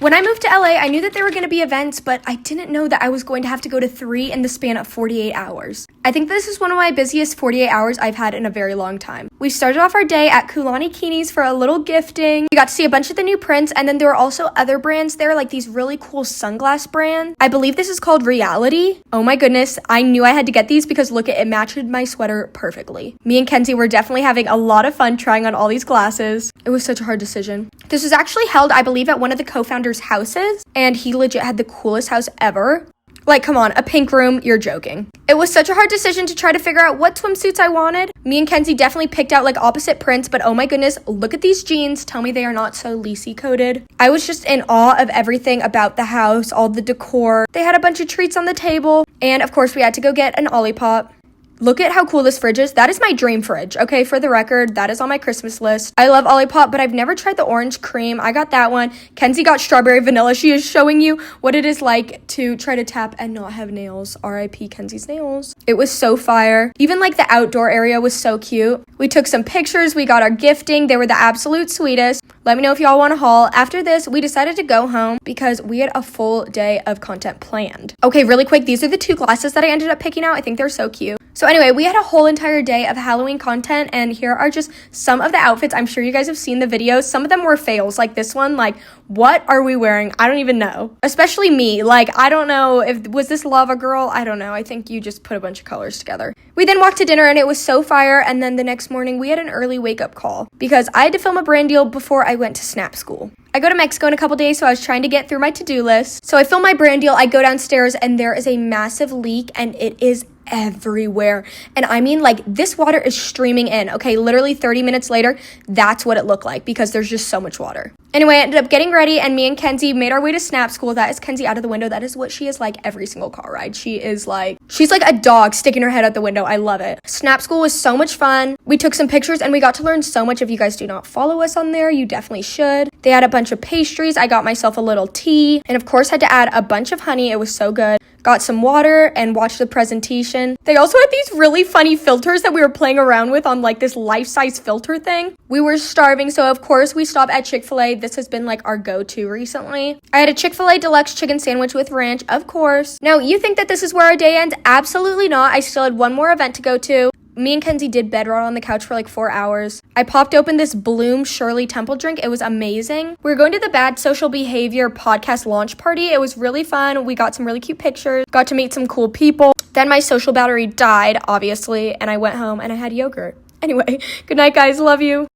When I moved to LA, I knew that there were going to be events, but I didn't know that I was going to have to go to 3 in the span of 48 hours. I think this is one of my busiest 48 hours I've had in a very long time. We started off our day at Kulani Kinis for a little gifting. We got to see a bunch of the new prints, and then there were also other brands there, like these really cool sunglass brands. I believe this is called Reality. Oh my goodness, I knew I had to get these because look, it matched my sweater perfectly. Me and Kenzie were definitely having a lot of fun trying on all these glasses. It was such a hard decision. This was actually held, I believe, at one of the co-founders' houses, and he legit had the coolest house ever. Like, come on, a pink room, you're joking. It was such a hard decision to try to figure out what swimsuits I wanted. Me and Kenzie definitely picked out like opposite prints, but oh my goodness, look at these jeans. Tell me they are not so Lisi coated. I was just in awe of everything about the house, all the decor. They had a bunch of treats on the table, and of course we had to go get an Olipop. Look at how cool this fridge is. That is my dream fridge. Okay, for the record, that is on my Christmas list. I love Olipop, but I've never tried the orange cream. I got that one. Kenzie got strawberry vanilla. She is showing you what it is like to try to tap and not have nails. R.I.P. Kenzie's nails. It was so fire. Even like the outdoor area was so cute. We took some pictures. We got our gifting. They were the absolute sweetest. Let me know if y'all want a haul. After this, we decided to go home because we had a full day of content planned. Okay, really quick. These are the 2 glasses that I ended up picking out. I think they're so cute. So anyway, we had a whole entire day of Halloween content, and here are just some of the outfits. I'm sure you guys have seen the videos. Some of them were fails, like this one. Like, what are we wearing? I don't even know. Especially me. Like, I don't know if, was this Lava Girl? I don't know. I think you just put a bunch of colors together. We then walked to dinner, and it was so fire, and then the next morning, we had an early wake-up call because I had to film a brand deal before I went to Snap School. I go to Mexico in a couple days, so I was trying to get through my to-do list. So I film my brand deal, I go downstairs, and there is a massive leak, and it is everywhere. And I mean, like, this water is streaming in. Okay, literally 30 minutes later, that's what it looked like because there's just so much water. Anyway, I ended up getting ready, and me and Kenzie made our way to Snap School. That is Kenzie out of the window. That is what she is like every single car ride. She's like a dog sticking her head out the window. I love it. Snap School was so much fun. We took some pictures, and we got to learn so much. If you guys do not follow us on there, you definitely should. They had a bunch of pastries. I got myself a little tea, and of course had to add a bunch of honey. It was so good. Got some water and watched the presentation. They also had these really funny filters that we were playing around with on like this life-size filter thing. We were starving, so of course we stopped at Chick-fil-A. This has been like our go-to recently. I had a Chick-fil-A deluxe chicken sandwich with ranch, of course. Now, you think that this is where our day ends? Absolutely not. I still had one more event to go to. Me and Kenzie did bed rot on the couch for like 4 hours. I popped open this Bloom Shirley Temple drink. It was amazing. We were going to the Bad Social Behavior podcast launch party. It was really fun. We got some really cute pictures, got to meet some cool people. Then my social battery died, obviously, and I went home and I had yogurt. Anyway, good night, guys. Love you.